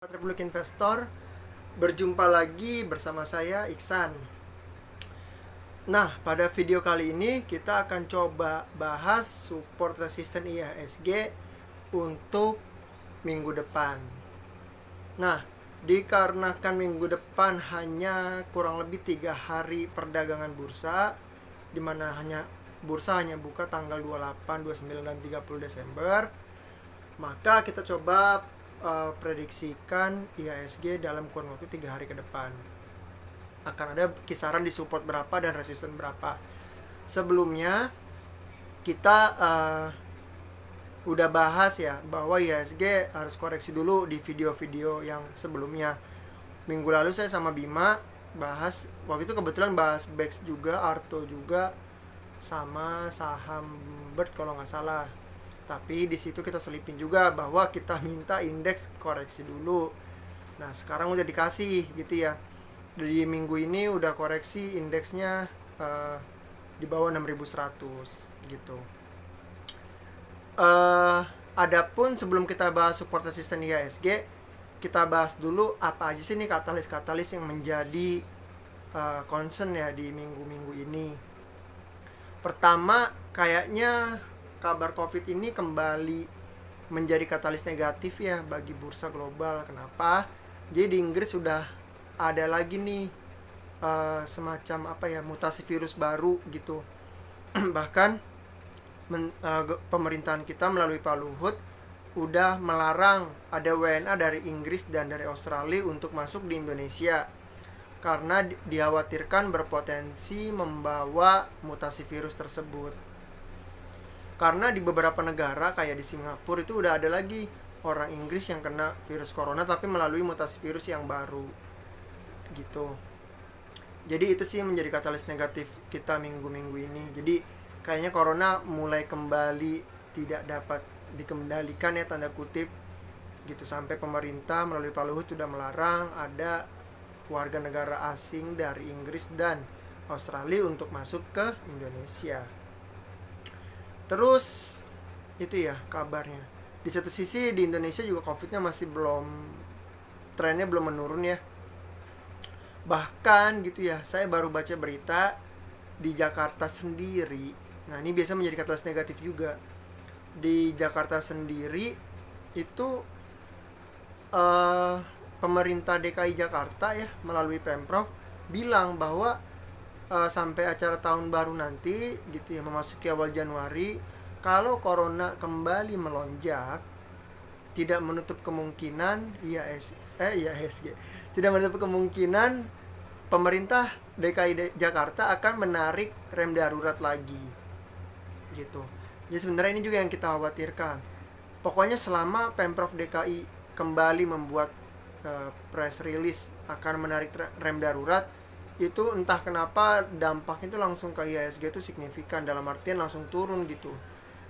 Republik Investor, berjumpa lagi bersama saya Iksan. Nah, pada video kali ini kita akan coba bahas support resisten IHSG untuk minggu depan. Nah, dikarenakan minggu depan hanya kurang lebih 3 hari perdagangan bursa, di mana bursa hanya buka tanggal 28, 29, dan 30 Desember, maka kita coba prediksikan IHSG dalam kurun waktu 3 hari ke depan. Akan ada kisaran di support berapa dan resisten berapa. Sebelumnya kita udah bahas ya bahwa IHSG harus koreksi dulu di video-video yang sebelumnya. Minggu lalu saya sama Bima bahas, waktu itu kebetulan bahas BEX juga, Arto juga, sama saham Bird kalau nggak salah. Tapi di situ kita selipin juga bahwa kita minta indeks koreksi dulu. Nah, sekarang udah dikasih gitu ya. Di minggu ini udah koreksi indeksnya di bawah 6100 gitu. Adapun sebelum kita bahas support resisten IHSG, kita bahas dulu apa aja sih nih katalis-katalis yang menjadi concern ya di minggu-minggu ini. Pertama, kayaknya kabar COVID ini kembali menjadi katalis negatif ya bagi bursa global. Kenapa? Jadi di Inggris sudah ada lagi nih semacam mutasi virus baru gitu. Bahkan pemerintahan kita melalui Pak Luhut udah melarang ada WNA dari Inggris dan dari Australia untuk masuk di Indonesia karena dikhawatirkan berpotensi membawa mutasi virus tersebut. Karena di beberapa negara kayak di Singapura itu udah ada lagi orang Inggris yang kena virus corona tapi melalui mutasi virus yang baru gitu. Jadi itu sih menjadi katalis negatif kita minggu-minggu ini. Jadi kayaknya corona mulai kembali tidak dapat dikendalikan ya, tanda kutip gitu, sampai pemerintah melalui Pak Luhut sudah melarang ada warga negara asing dari Inggris dan Australia untuk masuk ke Indonesia. Terus itu ya kabarnya. Di satu sisi di Indonesia juga COVID-nya masih trennya belum menurun ya. Bahkan gitu ya, saya baru baca berita di Jakarta sendiri. Nah, ini biasa menjadi katalis negatif juga. Di Jakarta sendiri itu pemerintah DKI Jakarta ya melalui Pemprov bilang bahwa sampai acara tahun baru nanti gitu ya, memasuki awal Januari, kalau corona kembali melonjak, tidak menutup kemungkinan IHSG tidak menutup kemungkinan pemerintah DKI Jakarta akan menarik rem darurat lagi gitu. Jadi sebenarnya ini juga yang kita khawatirkan. Pokoknya selama Pemprov DKI kembali membuat press release akan menarik rem darurat, itu entah kenapa dampaknya itu langsung ke IHSG itu signifikan, dalam artian langsung turun gitu.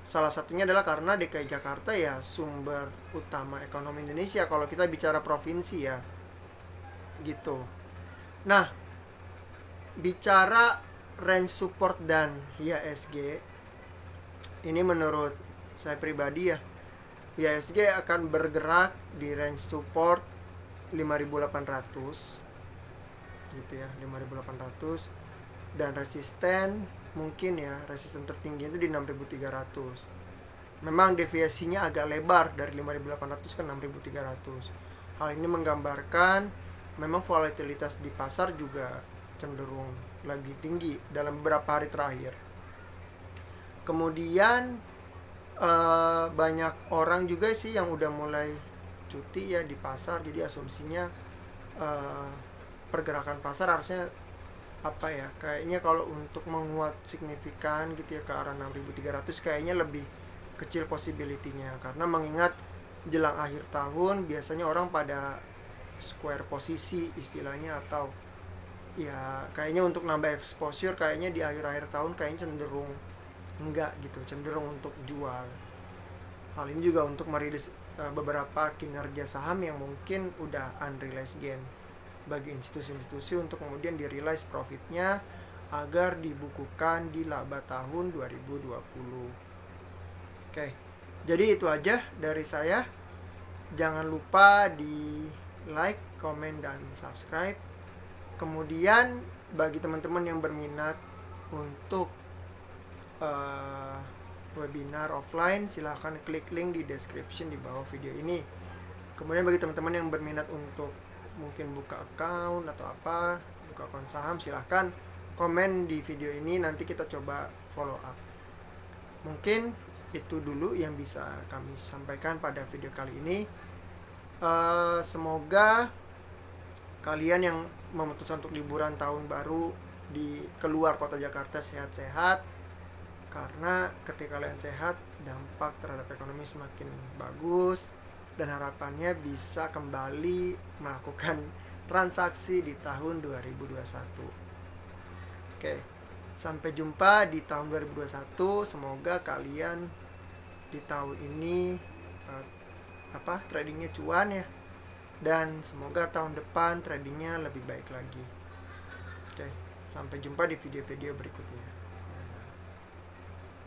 Salah satunya adalah karena DKI Jakarta ya sumber utama ekonomi Indonesia kalau kita bicara provinsi ya gitu. Nah, bicara range support dan IHSG, ini menurut saya pribadi ya, IHSG akan bergerak di range support 5.800 gitu ya, 5.800, dan resisten mungkin ya, resisten tertinggi itu di 6.300. Memang deviasinya agak lebar dari 5.800 ke 6.300. Hal ini menggambarkan memang volatilitas di pasar juga cenderung lagi tinggi dalam beberapa hari terakhir. Kemudian banyak orang juga sih yang udah mulai cuti ya di pasar, jadi asumsinya pergerakan pasar harusnya kayaknya kalau untuk menguat signifikan gitu ya ke arah 6.300 kayaknya lebih kecil possibility-nya, karena mengingat jelang akhir tahun biasanya orang pada square posisi istilahnya, atau ya kayaknya untuk nambah exposure kayaknya di akhir-akhir tahun kayaknya cenderung enggak gitu, cenderung untuk jual. Hal ini juga untuk merilis beberapa kinerja saham yang mungkin udah unrealized gain bagi institusi-institusi untuk kemudian di-realize profitnya agar dibukukan di laba tahun 2020. Oke, jadi itu aja dari saya. Jangan lupa di like, komen, dan subscribe. Kemudian bagi teman-teman yang berminat untuk webinar offline, silahkan klik link di description di bawah video ini. Kemudian bagi teman-teman yang berminat untuk mungkin buka account atau apa, buka akun saham, silahkan komen di video ini, nanti kita coba follow up. Mungkin itu dulu yang bisa kami sampaikan pada video kali ini. Semoga kalian yang memutuskan untuk liburan tahun baru di keluar kota Jakarta sehat-sehat, karena ketika kalian sehat, dampak terhadap ekonomi semakin bagus, dan harapannya bisa kembali melakukan transaksi di tahun 2021. Oke, sampai jumpa di tahun 2021. Semoga kalian di tahun ini tradingnya cuan ya, dan semoga tahun depan tradingnya lebih baik lagi. Oke, sampai jumpa di video-video berikutnya.